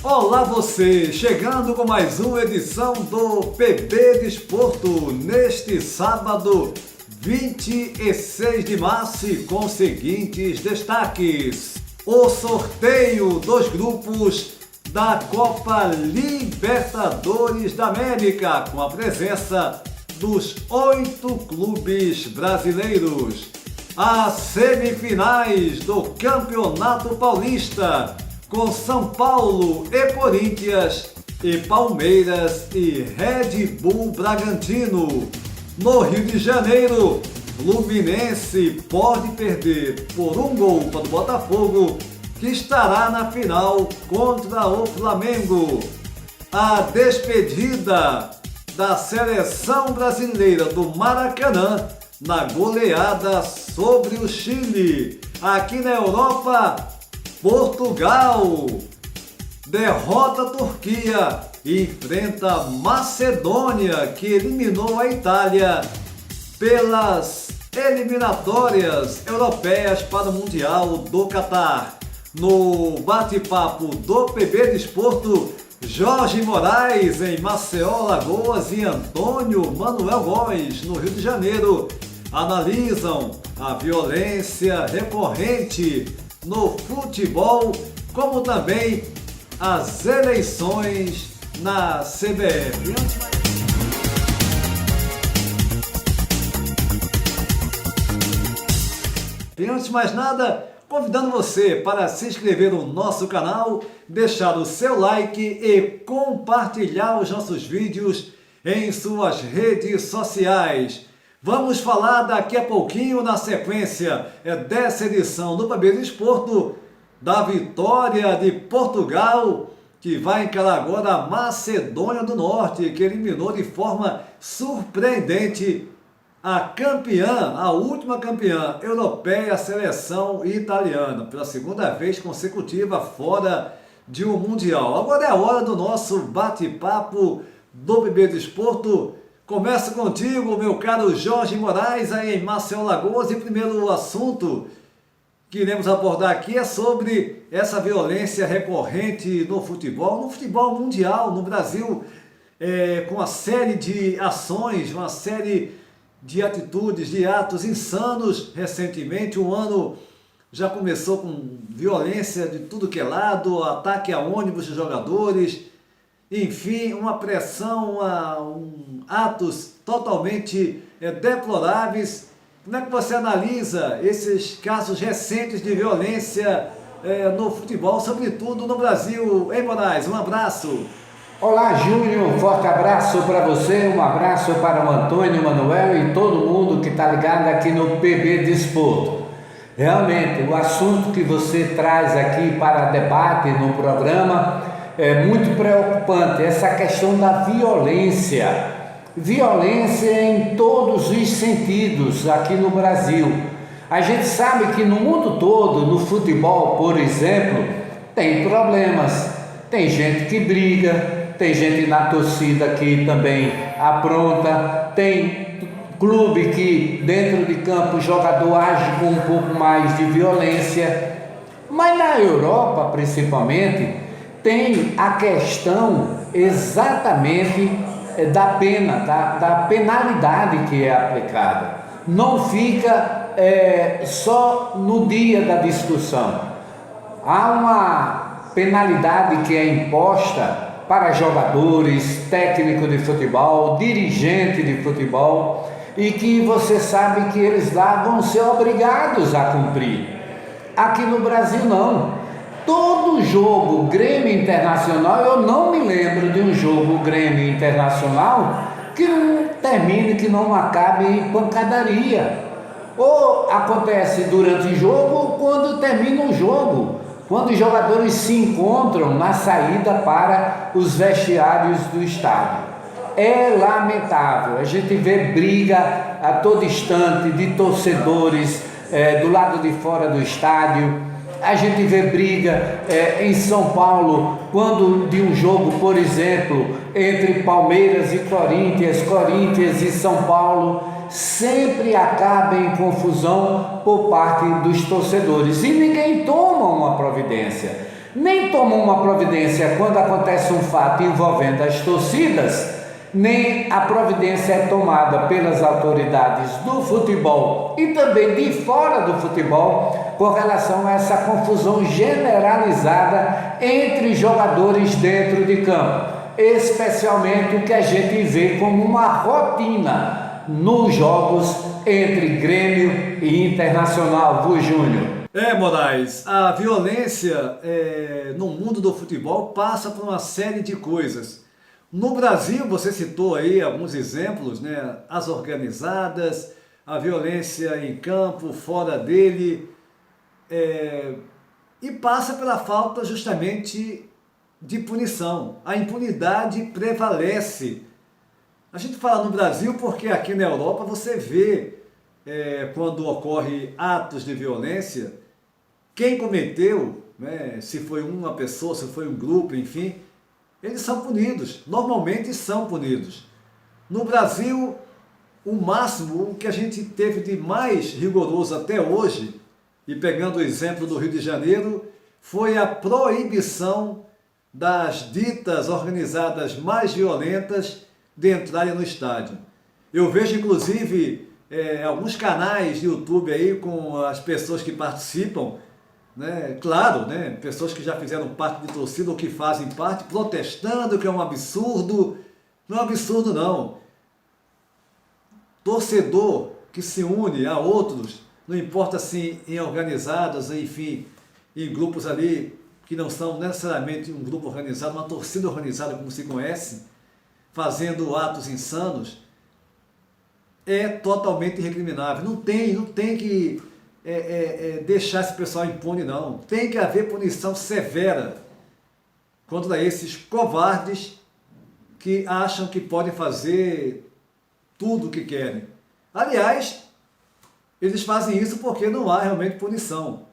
Olá você, chegando com mais uma edição do PB Desporto, neste sábado 26 de março, com os seguintes destaques. O sorteio dos grupos da Copa Libertadores da América, com a presença dos 8 clubes brasileiros. As semifinais do Campeonato Paulista, com São Paulo e Corinthians, e Palmeiras e Red Bull Bragantino. No Rio de Janeiro, Fluminense pode perder por 1 gol para o Botafogo, que estará na final contra o Flamengo. A despedida da seleção brasileira do Maracanã na goleada sobre o Chile. Aqui na Europa, Portugal derrota a Turquia e enfrenta a Macedônia, que eliminou a Itália pelas eliminatórias europeias para o Mundial do Catar. No bate-papo do PB Desporto, Jorge Moraes em Maceió, Alagoas, e Antônio Manuel Góes no Rio de Janeiro analisam a violência recorrente no futebol, como também as eleições na CBF. E antes de mais nada, convidando você para se inscrever no nosso canal, deixar o seu like e compartilhar os nossos vídeos em suas redes sociais. Vamos falar daqui a pouquinho, na sequência dessa edição do PB Desporto, da vitória de Portugal, que vai encarar agora a Macedônia do Norte, que eliminou de forma surpreendente a campeã, a última campeã europeia, a seleção italiana, pela segunda vez consecutiva fora de um Mundial. Agora é a hora do nosso bate-papo do PB Desporto. Começo contigo, meu caro Jorge Moraes, aí em Maceió, Alagoas. E o primeiro assunto que iremos abordar aqui é sobre essa violência recorrente no futebol mundial, no Brasil, com uma série de ações, uma série de atitudes, de atos insanos. Recentemente, um ano já começou com violência de tudo que é lado, ataque a ônibus de jogadores, enfim, uma pressão, atos totalmente deploráveis. Como é que você analisa esses casos recentes de violência no futebol, sobretudo no Brasil? Hein, Moraes? Um abraço. Olá, Júnior, um forte abraço para você, um abraço para o Antônio, Manuel e todo mundo que está ligado aqui no PB Desporto. Realmente, o assunto que você traz aqui para debate no programa é muito preocupante, essa questão da violência. Violência em todos os sentidos aqui no Brasil. A gente sabe que no mundo todo, no futebol, por exemplo, tem problemas. Tem gente que briga, tem gente na torcida que também apronta, tem clube que dentro de campo o jogador age com um pouco mais de violência. Mas na Europa, principalmente, tem a questão exatamente da pena, da penalidade que é aplicada. Não fica só no dia da discussão. Há uma penalidade que é imposta para jogadores, técnico de futebol, dirigente de futebol, e que você sabe que eles lá vão ser obrigados a cumprir. Aqui no Brasil não. Todo jogo Grêmio Internacional, eu não me lembro de um jogo Grêmio Internacional que não termine, que não acabe em pancadaria. Ou acontece durante o jogo ou quando termina o jogo, quando os jogadores se encontram na saída para os vestiários do estádio. É lamentável, a gente vê briga a todo instante de torcedores do lado de fora do estádio. A gente vê briga em São Paulo, quando de um jogo, por exemplo, entre Palmeiras e Corinthians, Corinthians e São Paulo, sempre acaba em confusão por parte dos torcedores e ninguém toma uma providência. nem tomam uma providência quando acontece um fato envolvendo as torcidas, nem a providência é tomada pelas autoridades do futebol e também de fora do futebol com relação a essa confusão generalizada entre jogadores dentro de campo, especialmente o que a gente vê como uma rotina nos jogos entre Grêmio e Internacional, viu, Júnior? Moraes, a violência no mundo do futebol passa por uma série de coisas. No Brasil, você citou aí alguns exemplos, né? As organizadas, a violência em campo, fora dele, e passa pela falta justamente de punição. A impunidade prevalece. A gente fala no Brasil porque aqui na Europa você vê quando ocorre atos de violência, quem cometeu, né, se foi uma pessoa, se foi um grupo, enfim, eles são punidos, normalmente são punidos. No Brasil, o máximo, o que a gente teve de mais rigoroso até hoje, e pegando o exemplo do Rio de Janeiro, foi a proibição das ditas organizadas mais violentas de entrarem no estádio. Eu vejo inclusive alguns canais de YouTube aí com as pessoas que participam, né? Claro, né? Pessoas que já fizeram parte de torcida ou que fazem parte, protestando que é um absurdo. Não é um absurdo, não. Torcedor que se une a outros, não importa se em organizadas, enfim, em grupos ali que não são necessariamente um grupo organizado, uma torcida organizada como se conhece, fazendo atos insanos, é totalmente recriminável. Não tem que deixar esse pessoal impune, não. Tem que haver punição severa contra esses covardes que acham que podem fazer tudo o que querem. Aliás, eles fazem isso porque não há realmente punição.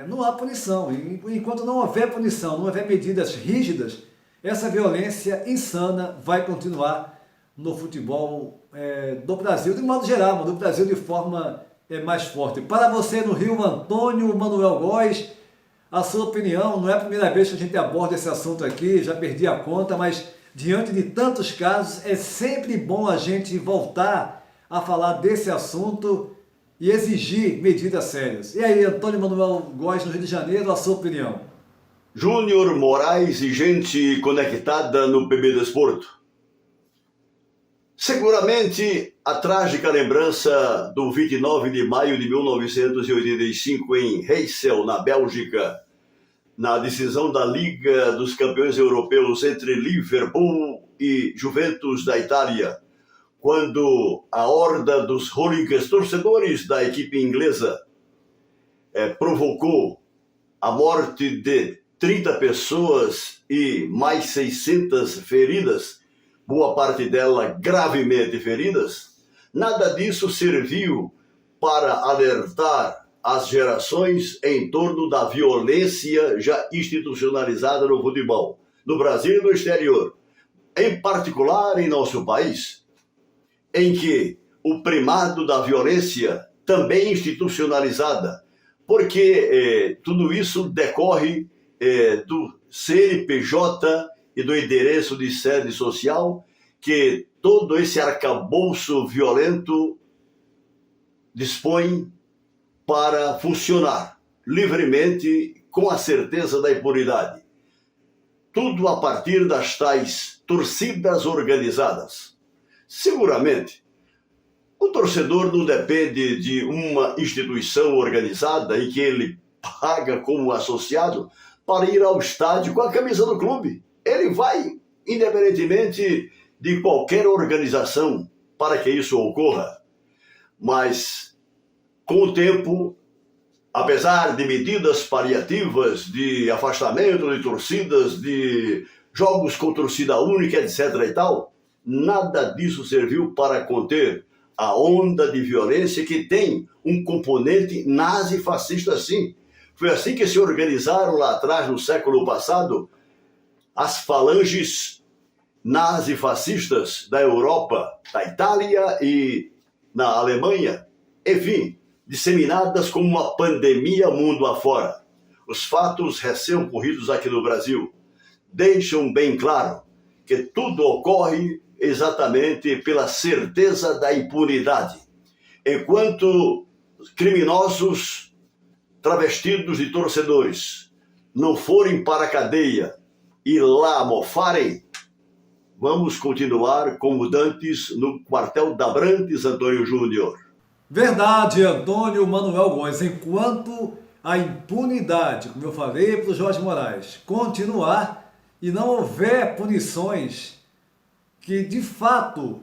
Não há punição. Enquanto não houver punição, não houver medidas rígidas, essa violência insana vai continuar no futebol do Brasil, de modo geral, mas do Brasil de forma mais forte. Para você no Rio, Antônio Manuel Góes, a sua opinião, não é a primeira vez que a gente aborda esse assunto aqui, já perdi a conta, mas diante de tantos casos, é sempre bom a gente voltar a falar desse assunto e exigir medidas sérias. E aí, Antônio Manuel Góes, no Rio de Janeiro, a sua opinião? Júnior, Moraes e gente conectada no PB Desporto. Seguramente a trágica lembrança do 29 de maio de 1985 em Heysel, na Bélgica, na decisão da Liga dos Campeões Europeus entre Liverpool e Juventus da Itália, quando a horda dos hooligans, torcedores da equipe inglesa, provocou a morte de 30 pessoas e mais 600 feridas, boa parte delas gravemente feridas, nada disso serviu para alertar as gerações em torno da violência já institucionalizada no futebol, no Brasil e no exterior, em particular em nosso país, em que o primado da violência também institucionalizada, porque tudo isso decorre do CNPJ e do endereço de sede social, que todo esse arcabouço violento dispõe para funcionar livremente com a certeza da impunidade. Tudo a partir das tais torcidas organizadas. Seguramente, o torcedor não depende de uma instituição organizada em que ele paga como associado para ir ao estádio com a camisa do clube. Ele vai, independentemente de qualquer organização, para que isso ocorra. Mas, com o tempo, apesar de medidas paliativas, de afastamento de torcidas, de jogos com torcida única, etc. e tal, nada disso serviu para conter a onda de violência que tem um componente nazi-fascista, sim. Foi assim que se organizaram lá atrás, no século passado, as falanges nazi-fascistas da Europa, da Itália e na Alemanha, enfim, disseminadas como uma pandemia mundo afora. Os fatos recém-ocorridos aqui no Brasil deixam bem claro que tudo ocorre exatamente pela certeza da impunidade. Enquanto criminosos travestidos de torcedores não forem para a cadeia e lá mofarem, vamos continuar como dantes no quartel da Abrantes, Antônio Júnior. Verdade, Antônio Manuel Gomes. Enquanto a impunidade, como eu falei para o Jorge Moraes, continuar e não houver punições que de fato,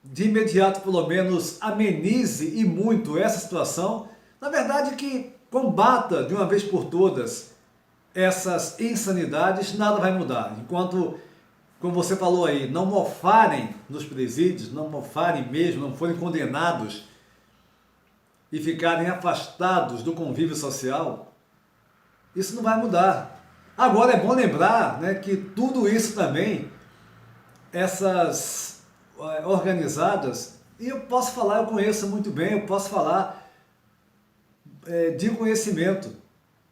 de imediato pelo menos, amenize e muito essa situação, na verdade que combata de uma vez por todas essas insanidades, nada vai mudar. Enquanto, como você falou aí, não mofarem nos presídios, não mofarem mesmo, não forem condenados e ficarem afastados do convívio social, isso não vai mudar. Agora é bom lembrar, né, que tudo isso também, essas organizadas, e eu posso falar, eu conheço muito bem, eu posso falar de conhecimento,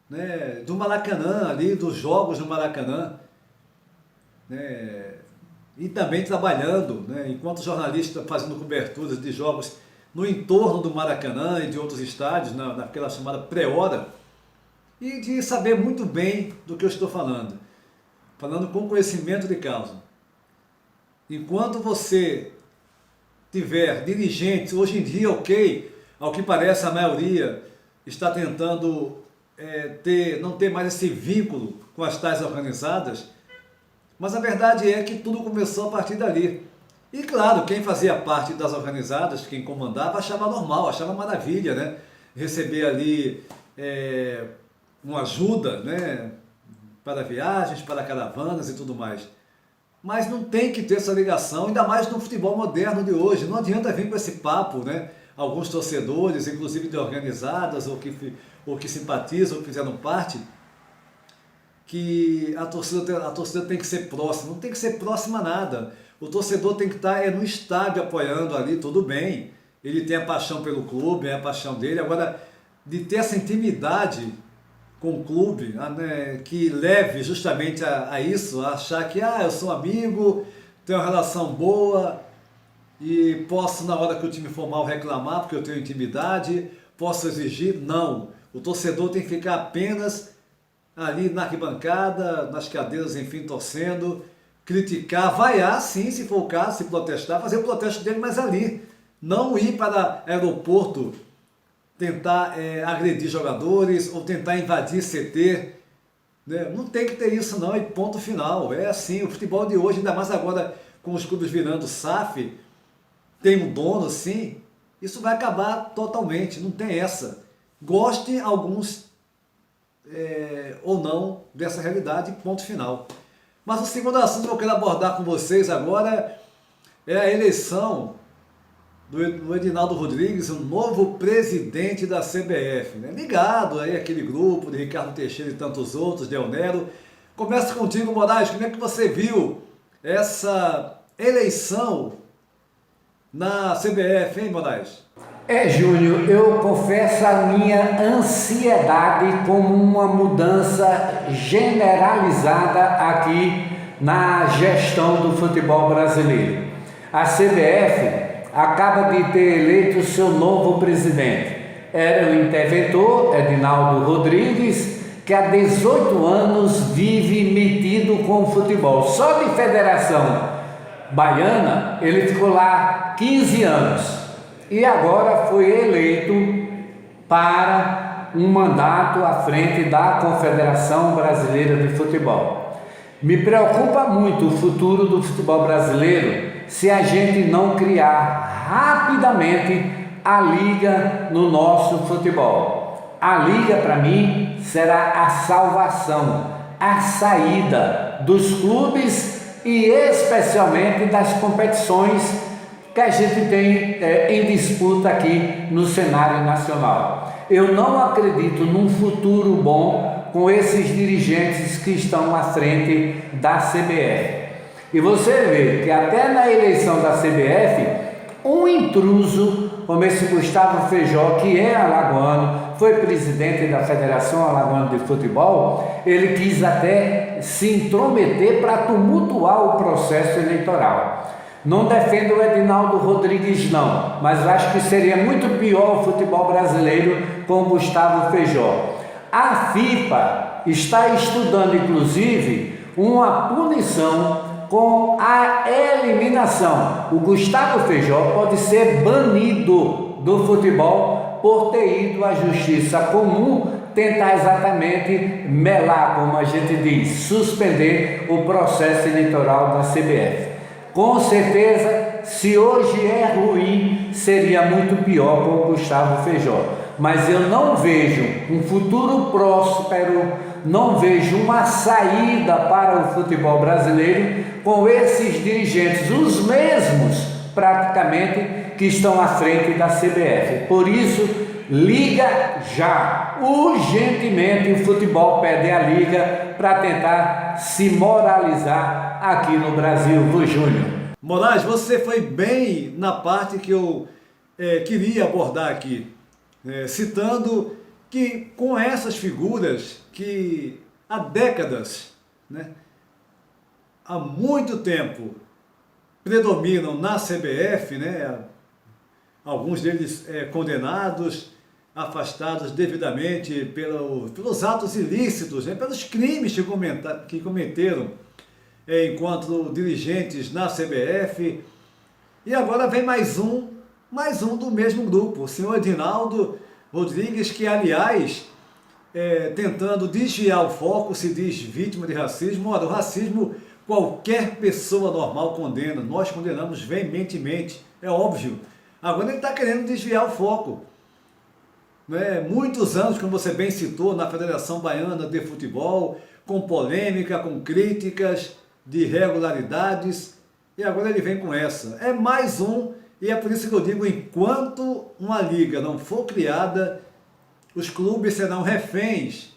né, do Maracanã ali, dos jogos no Maracanã, né, e também trabalhando, né, enquanto jornalista fazendo coberturas de jogos no entorno do Maracanã e de outros estádios, naquela chamada pré-hora, e de saber muito bem do que eu estou falando com conhecimento de causa. Enquanto você tiver dirigentes, hoje em dia, ok, ao que parece a maioria está tentando não ter mais esse vínculo com as tais organizadas, mas a verdade é que tudo começou a partir dali. E claro, quem fazia parte das organizadas, quem comandava, achava normal, achava maravilha, né? Receber ali uma ajuda, né? Para viagens, para caravanas e tudo mais. Mas não tem que ter essa ligação, ainda mais no futebol moderno de hoje. Não adianta vir com esse papo, né? Alguns torcedores, inclusive de organizadas, ou que simpatizam, ou que fizeram parte, que a torcida tem que ser próxima. Não tem que ser próxima a nada. O torcedor tem que estar no estádio apoiando ali, tudo bem. Ele tem a paixão pelo clube, é a paixão dele. Agora, de ter essa intimidade com o clube, né, que leve justamente a isso, a achar que eu sou amigo, tenho uma relação boa e posso, na hora que o time for mal, reclamar porque eu tenho intimidade, posso exigir. Não. O torcedor tem que ficar apenas ali na arquibancada, nas cadeiras, enfim, torcendo, criticar, vaiar, sim, se for o caso, se protestar, fazer o protesto dele, mas ali. Não ir para aeroporto tentar agredir jogadores ou tentar invadir CT. Né? Não tem que ter isso não, e ponto final. É assim, o futebol de hoje, ainda mais agora com os clubes virando SAF, tem um dono, sim, isso vai acabar totalmente, não tem essa. Gostem alguns ou não dessa realidade, ponto final. Mas o segundo assunto que eu quero abordar com vocês agora é a eleição do Edinaldo Rodrigues, o novo presidente da CBF, né? Ligado aí àquele grupo de Ricardo Teixeira e tantos outros, Del Nero. Começo contigo, Moraes, como é que você viu essa eleição na CBF, hein, Moraes? Júnior, eu confesso a minha ansiedade como uma mudança generalizada aqui na gestão do futebol brasileiro. A CBF acaba de ter eleito seu novo presidente. Era o interventor, Edinaldo Rodrigues, que há 18 anos vive metido com o futebol. Só de Federação Baiana, ele ficou lá 15 anos. E agora foi eleito para um mandato à frente da Confederação Brasileira de Futebol. Me preocupa muito o futuro do futebol brasileiro se a gente não criar rapidamente a liga no nosso futebol. A liga, para mim, será a salvação, a saída dos clubes e especialmente das competições que a gente tem em disputa aqui no cenário nacional. Eu não acredito num futuro bom com esses dirigentes que estão à frente da CBF. E você vê que até na eleição da CBF, um intruso como esse Gustavo Feijó, que é alagoano, foi presidente da Federação Alagoana de Futebol, ele quis até se intrometer para tumultuar o processo eleitoral. Não defendo o Edinaldo Rodrigues não, mas acho que seria muito pior o futebol brasileiro com o Gustavo Feijó. A FIFA está estudando, inclusive, uma punição com a eliminação. O Gustavo Feijó pode ser banido do futebol por ter ido à justiça comum tentar exatamente melar, como a gente diz, suspender o processo eleitoral da CBF. Com certeza, se hoje é ruim, seria muito pior com o Gustavo Feijó. Mas eu não vejo um futuro próspero, não vejo uma saída para o futebol brasileiro com esses dirigentes, os mesmos praticamente que estão à frente da CBF. Por isso, liga já, urgentemente o futebol pede a liga para tentar se moralizar aqui no Brasil, do Júnior. Moraes, você foi bem na parte que eu queria abordar aqui, citando que com essas figuras que há décadas, há muito tempo, predominam na CBF, alguns deles condenados, afastados devidamente pelos atos ilícitos, pelos crimes que cometeram enquanto dirigentes na CBF. E agora vem mais um do mesmo grupo, o senhor Edinaldo Rodrigues, que aliás, tentando desviar o foco, se diz vítima de racismo. Ora, o racismo qualquer pessoa normal condena, nós condenamos veementemente, é óbvio. Agora ele está querendo desviar o foco. Muitos anos, como você bem citou, na Federação Baiana de Futebol, com polêmica, com críticas de irregularidades, e agora ele vem com essa. É mais um, e é por isso que eu digo, enquanto uma liga não for criada, os clubes serão reféns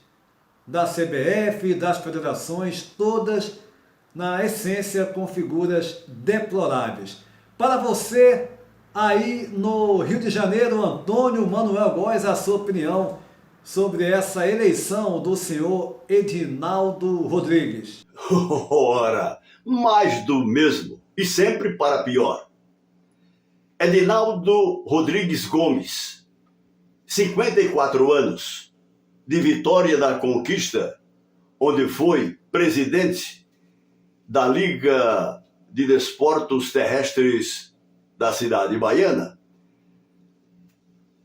da CBF, das federações, todas na essência com figuras deploráveis. Para você, aí no Rio de Janeiro, Antônio Manuel Góes, a sua opinião sobre essa eleição do senhor Edinaldo Rodrigues. Ora, mais do mesmo, e sempre para pior. Edinaldo Rodrigues Gomes, 54 anos, de Vitória da Conquista, onde foi presidente da Liga de Desportos Terrestres da cidade baiana,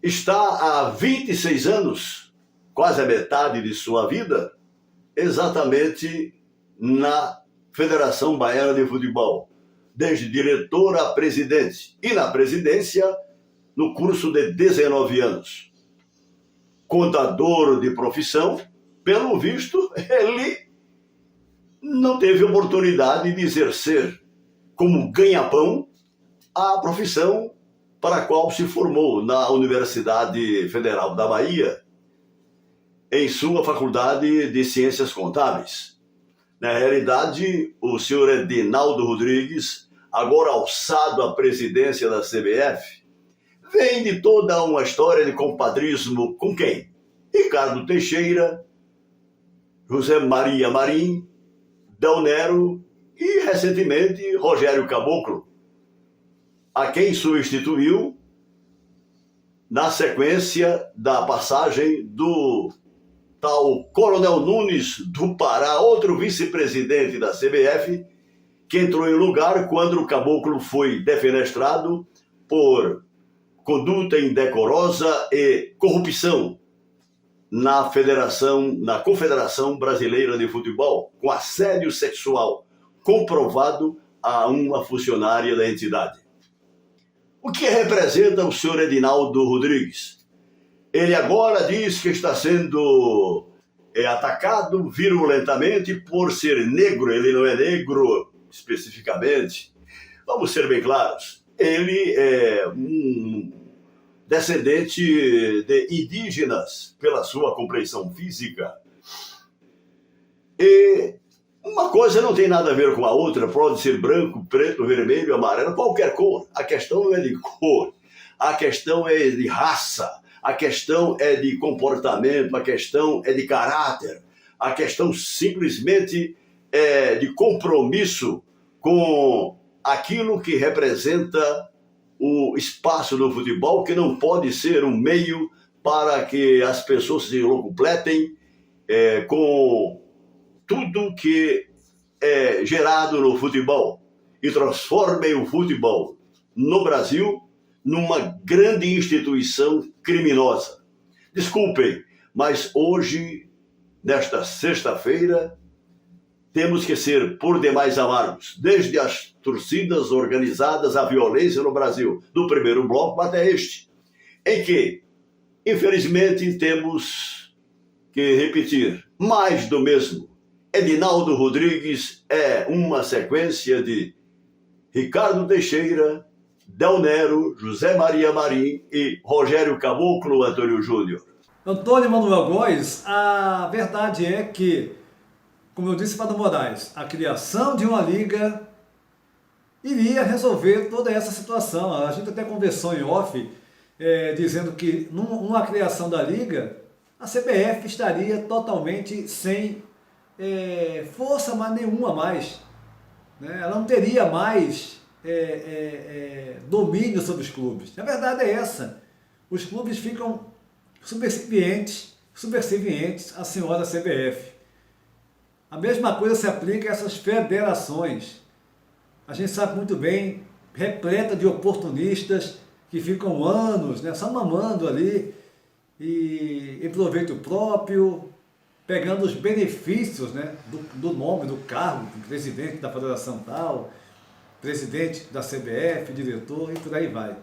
está há 26 anos, quase a metade de sua vida, exatamente na Federação Baiana de Futebol, desde diretor a presidente, e na presidência no curso de 19 anos. Contador de profissão, pelo visto, ele não teve oportunidade de exercer como ganha-pão a profissão para a qual se formou na Universidade Federal da Bahia, em sua Faculdade de Ciências Contábeis. Na realidade, o senhor Edinaldo Rodrigues, agora alçado à presidência da CBF, vem de toda uma história de compadrismo com quem? Ricardo Teixeira, José Maria Marim, Del Nero e, recentemente, Rogério Caboclo, a quem substituiu na sequência da passagem do tal Coronel Nunes do Pará, outro vice-presidente da CBF, que entrou em lugar quando o Caboclo foi defenestrado por conduta indecorosa e corrupção na Confederação Brasileira de Futebol, com assédio sexual comprovado a uma funcionária da entidade. O que representa o senhor Edinaldo Rodrigues? Ele agora diz que está sendo atacado virulentamente por ser negro. Ele não é negro especificamente. Vamos ser bem claros. Ele é um descendente de indígenas pela sua compleição física. E uma coisa não tem nada a ver com a outra, pode ser branco, preto, vermelho, amarelo, qualquer cor. A questão não é de cor. a questão é de raça, a questão é de comportamento, a questão é de caráter, a questão simplesmente é de compromisso com aquilo que representa o espaço do futebol, que não pode ser um meio para que as pessoas se locupletem com tudo que é gerado no futebol e transformem o futebol no Brasil numa grande instituição criminosa. Desculpem, mas hoje, nesta sexta-feira, temos que ser por demais amargos, desde as torcidas organizadas à violência no Brasil, do primeiro bloco até este, em que, infelizmente, temos que repetir mais do mesmo. Edinaldo Rodrigues é uma sequência de Ricardo Teixeira, Del Nero, José Maria Marim e Rogério Caboclo Antônio Júnior. Antônio Manuel Góes, a verdade é que, como eu disse para o Moraes, a criação de uma liga iria resolver toda essa situação. A gente até conversou em off, dizendo que numa criação da liga, a CBF estaria totalmente sem força nenhuma mais. Né? Ela não teria mais domínio sobre os clubes. A verdade é essa. Os clubes ficam subservientes à senhora CBF. A mesma coisa se aplica a essas federações. A gente sabe muito bem, repleta de oportunistas que ficam anos, né, só mamando ali e em proveito próprio, pegando os benefícios, né, do nome, do cargo, presidente da federação tal, presidente da CBF, diretor e por aí vai.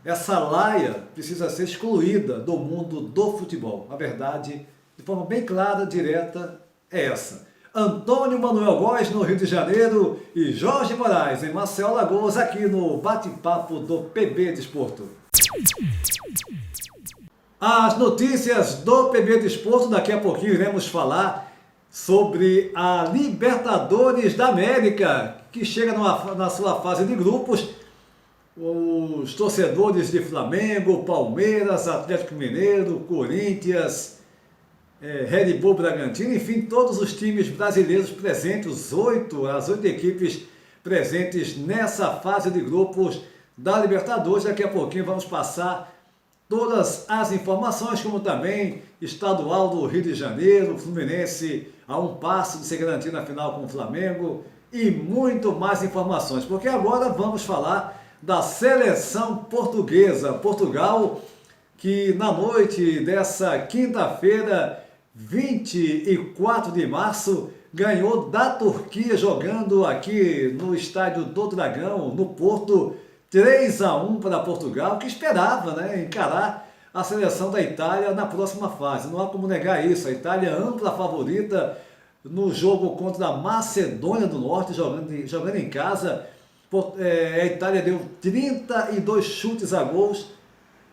Essa laia precisa ser excluída do mundo do futebol. A verdade, de forma bem clara, direta, é essa. Antônio Manuel Góes, no Rio de Janeiro, e Jorge Moraes, em Maceió, Alagoas, aqui no Bate-Papo do PB Desporto. As notícias do PB Desporto, daqui a pouquinho iremos falar sobre a Libertadores da América, que chega na sua fase de grupos. Os torcedores de Flamengo, Palmeiras, Atlético Mineiro, Corinthians, Red Bull Bragantino, enfim, todos os times brasileiros presentes, as oito equipes presentes nessa fase de grupos da Libertadores. Daqui a pouquinho vamos passar todas as informações, como também estadual do Rio de Janeiro, Fluminense a um passo de se garantir na final com o Flamengo e muito mais informações, porque agora vamos falar da seleção portuguesa. Portugal, que na noite dessa quinta-feira, 24 de março, ganhou da Turquia jogando aqui no estádio do Dragão, no Porto, 3-1 para Portugal, que esperava, né, encarar a seleção da Itália na próxima fase. Não há como negar isso. A Itália é ampla favorita no jogo contra a Macedônia do Norte, jogando em casa. A Itália deu 32 chutes a gols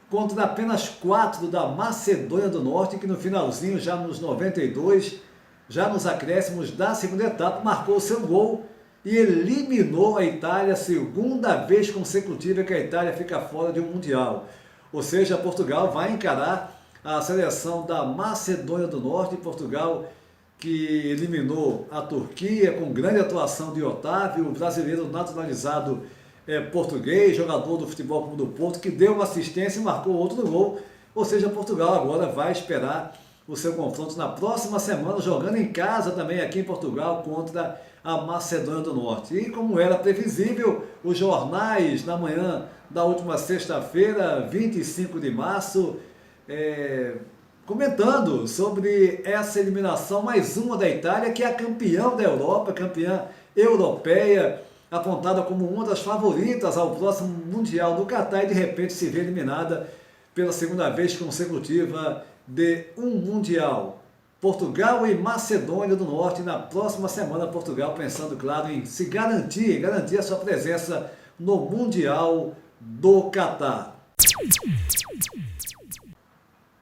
contra apenas 4 da Macedônia do Norte, que no finalzinho, já nos 92, já nos acréscimos da segunda etapa, marcou o seu gol e eliminou a Itália, segunda vez consecutiva que a Itália fica fora de um Mundial. Ou seja, Portugal vai encarar a seleção da Macedônia do Norte. Portugal que eliminou a Turquia com grande atuação de Otávio, o brasileiro naturalizado português, jogador do Futebol Clube do Porto, que deu uma assistência e marcou outro gol. Ou seja, Portugal agora vai esperar o seu confronto na próxima semana, jogando em casa também aqui em Portugal contra a Macedônia do Norte. E como era previsível, os jornais na manhã da última sexta-feira, 25 de março, comentando sobre essa eliminação, mais uma da Itália, que é a campeã da Europa, campeã europeia, apontada como uma das favoritas ao próximo Mundial do Catar, e de repente se vê eliminada pela segunda vez consecutiva de um Mundial. Portugal e Macedônia do Norte na próxima semana. Portugal pensando, claro, em se garantir a sua presença no Mundial do Catar.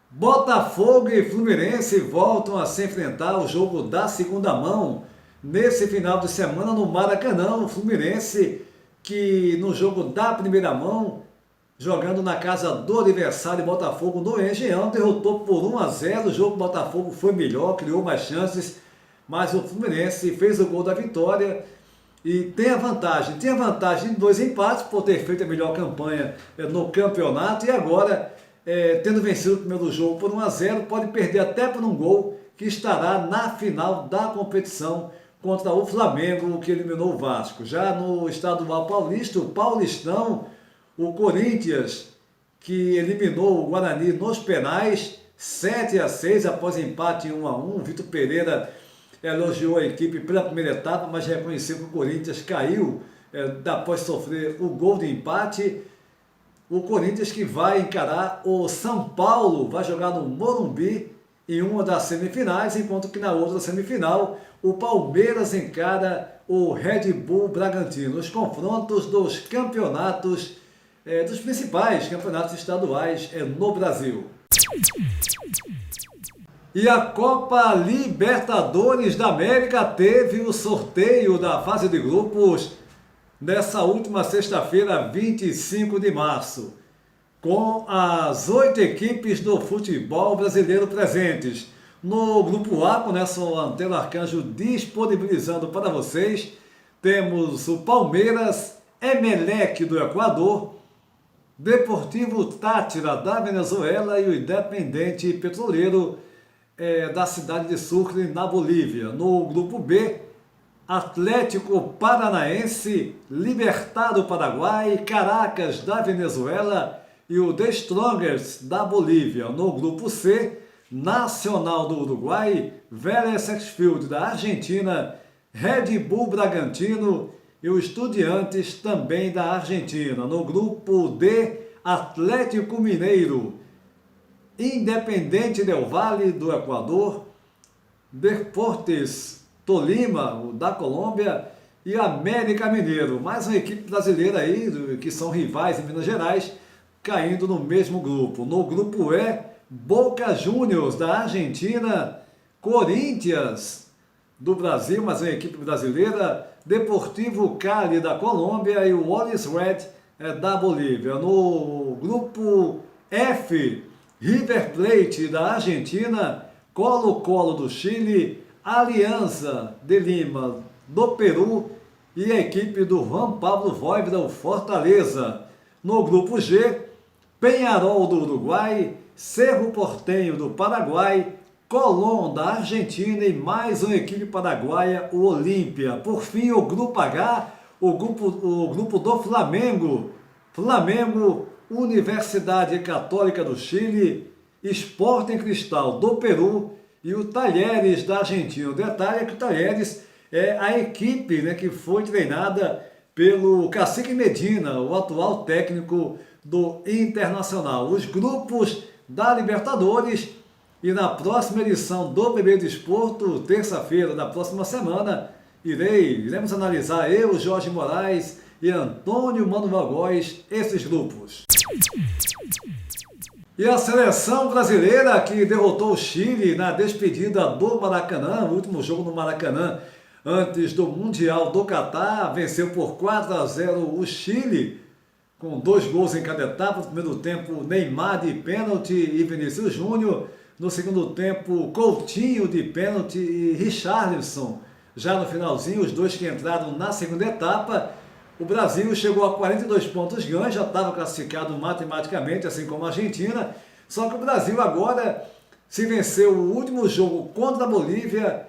Botafogo e Fluminense voltam a se enfrentar o jogo da segunda mão nesse final de semana no Maracanã. O Fluminense, que no jogo da primeira mão jogando na casa do adversário Botafogo no Engenhão, derrotou por 1-0, o jogo do Botafogo foi melhor, criou mais chances, mas o Fluminense fez o gol da vitória e tem a vantagem de 2 empates por ter feito a melhor campanha no campeonato e agora, tendo vencido o primeiro jogo por 1-0, pode perder até por um gol que estará na final da competição contra o Flamengo, que eliminou o Vasco. Já no estadual paulista, o Paulistão, o Corinthians, que eliminou o Guarani nos penais, 7-6 após empate 1-1. Vitor Pereira elogiou a equipe pela primeira etapa, mas reconheceu que o Corinthians caiu após sofrer o gol de empate. O Corinthians que vai encarar o São Paulo, vai jogar no Morumbi em uma das semifinais, enquanto que na outra semifinal o Palmeiras encara o Red Bull Bragantino. Os confrontos dos campeonatos, dos principais campeonatos estaduais no Brasil. E a Copa Libertadores da América teve o sorteio da fase de grupos nessa última sexta-feira, 25 de março, com as 8 equipes do futebol brasileiro presentes. No grupo A, com essa Antena Arcanjo disponibilizando para vocês, temos o Palmeiras, Emelec do Equador, Deportivo Táchira da Venezuela e o Independente Petroleiro da cidade de Sucre, na Bolívia. No grupo B, Atlético Paranaense, Libertad do Paraguai, Caracas da Venezuela e o The Strongest da Bolívia. No grupo C, Nacional do Uruguai, Vélez Sarsfield da Argentina, Red Bull Bragantino e o Estudiantes também da Argentina. No grupo D, Atlético Mineiro, Independente del Valle do Equador, Deportes Tolima, o da Colômbia, e América Mineiro. Mais uma equipe brasileira aí, que são rivais em Minas Gerais, caindo no mesmo grupo. No grupo E, Boca Juniors da Argentina, Corinthians do Brasil, mais uma equipe brasileira, Deportivo Cali da Colômbia e o Always Red da Bolívia. No grupo F, River Plate da Argentina, Colo-Colo do Chile, Alianza de Lima do Peru e a equipe do Juan Pablo Voivoda, o Fortaleza. No grupo G, Peñarol do Uruguai, Cerro Porteño do Paraguai, Colón da Argentina e mais uma equipe paraguaia, o Olímpia. Por fim, o grupo H, o grupo do Flamengo, Universidade Católica do Chile, Sporting Cristal do Peru e o Talheres da Argentina. O detalhe é que o Talheres é a equipe que foi treinada pelo Cacique Medina, o atual técnico do Internacional. Os grupos da Libertadores, e na próxima edição do PB Desporto, terça-feira da próxima semana, iremos analisar eu, Jorge Moraes e Antônio Manuel Góes, esses grupos. E a seleção brasileira que derrotou o Chile na despedida do Maracanã, o último jogo no Maracanã antes do Mundial do Catar, venceu por 4-0 o Chile, com 2 gols em cada etapa. No primeiro tempo, Neymar de pênalti e Vinícius Júnior. No segundo tempo, Coutinho de pênalti e Richarlison. Já no finalzinho, os dois que entraram na segunda etapa. O Brasil chegou a 42 pontos ganhos, já estava classificado matematicamente, assim como a Argentina. Só que o Brasil agora, se vencer o último jogo contra a Bolívia,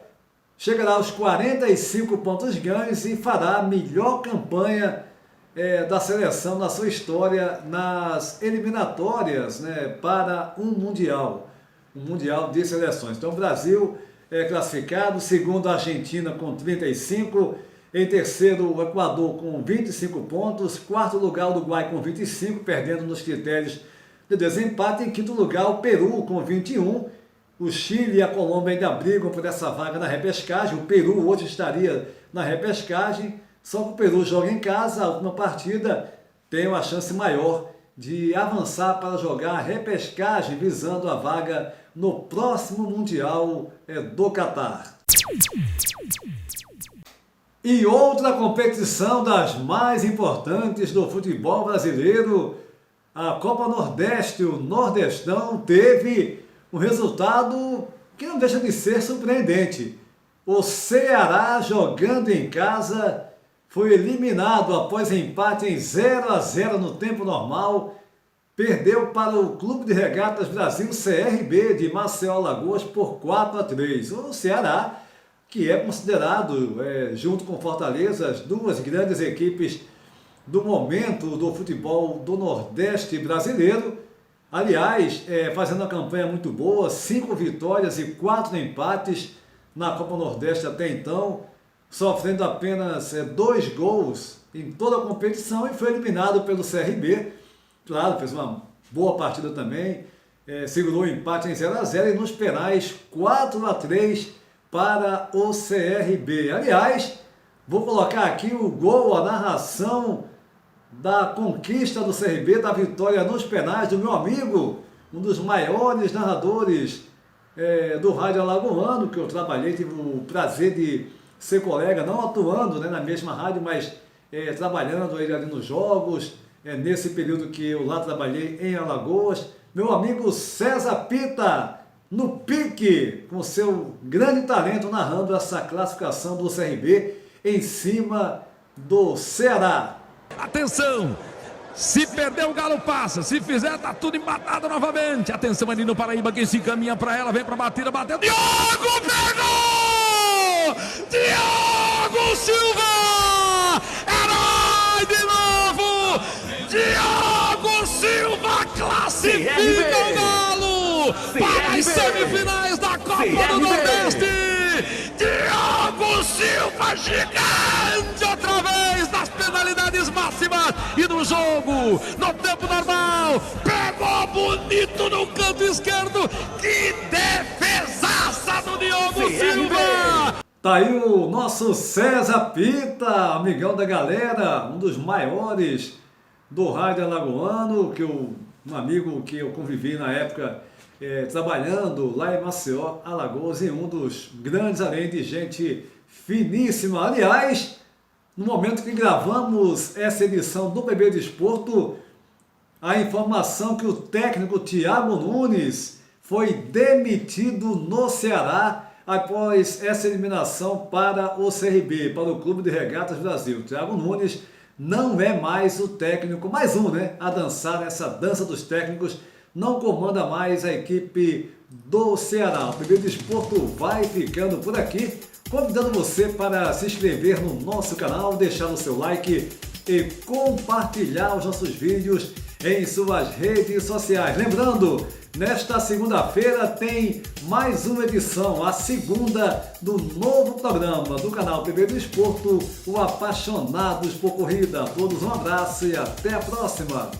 chegará aos 45 pontos ganhos e fará a melhor campanha da seleção na sua história nas eliminatórias para um Mundial de seleções. Então o Brasil é classificado, segundo a Argentina com 35, em terceiro o Equador com 25 pontos, quarto lugar o Uruguai com 25, perdendo nos critérios de desempate, em quinto lugar o Peru com 21, o Chile e a Colômbia ainda brigam por essa vaga na repescagem. O Peru hoje estaria na repescagem, só que o Peru joga em casa, a última partida tem uma chance maior de avançar para jogar a repescagem, visando a vaga no próximo Mundial do Catar. E outra competição das mais importantes do futebol brasileiro, a Copa Nordeste, o Nordestão, teve um resultado que não deixa de ser surpreendente. O Ceará, jogando em casa, foi eliminado após empate em 0-0 no tempo normal. Perdeu para o Clube de Regatas Brasil CRB de Maceió, Alagoas por 4-3. O Ceará, que é considerado, junto com Fortaleza, as duas grandes equipes do momento do futebol do Nordeste brasileiro. Aliás, fazendo uma campanha muito boa, 5 vitórias e 4 empates na Copa Nordeste até então, sofrendo apenas 2 gols em toda a competição e foi eliminado pelo CRB. Claro, fez uma boa partida também, segurou o empate em 0-0 e nos penais 4-3 para o CRB. Aliás, vou colocar aqui o gol, a narração da conquista do CRB, da vitória nos penais do meu amigo, um dos maiores narradores do rádio alagoano, que eu trabalhei, tive o prazer de ser colega, não atuando na mesma rádio, mas trabalhando ali nos jogos, nesse período que eu lá trabalhei em Alagoas. Meu amigo César Pita, no pique, com seu grande talento, narrando essa classificação do CRB em cima do Ceará. Atenção! Se perder o Galo passa, se fizer tá tudo empatado novamente. Atenção ali no Paraíba, quem se encaminha para ela, vem para batida, bateu. Diogo pegou! Diogo Silva! Herói de novo! Diogo Silva classifica o Galo para as semifinais da Copa do Nordeste! Diogo Silva gigante outra vez nas penalidades máximas e no jogo, no tempo normal, pegou bonito no canto esquerdo. Que defesaça do Diogo Silva! Tá aí o nosso César Pita, amigão da galera, um dos maiores do rádio alagoano, um amigo que eu convivi na época trabalhando lá em Maceió, Alagoas, e um dos grandes, além de gente finíssima. Aliás, no momento que gravamos essa edição do PB Desporto, a informação que o técnico Thiago Nunes foi demitido no Ceará após essa eliminação para o CRB, para o Clube de Regatas Brasil. Thiago Nunes não é mais o técnico, mais um, a dançar essa dança dos técnicos, não comanda mais a equipe do Ceará. O PB Desporto vai ficando por aqui, convidando você para se inscrever no nosso canal, deixar o seu like e compartilhar os nossos vídeos em suas redes sociais. Lembrando, nesta segunda-feira tem mais uma edição, a segunda do novo programa do canal PB Desporto, o Apaixonados por Corrida. A todos um abraço e até a próxima!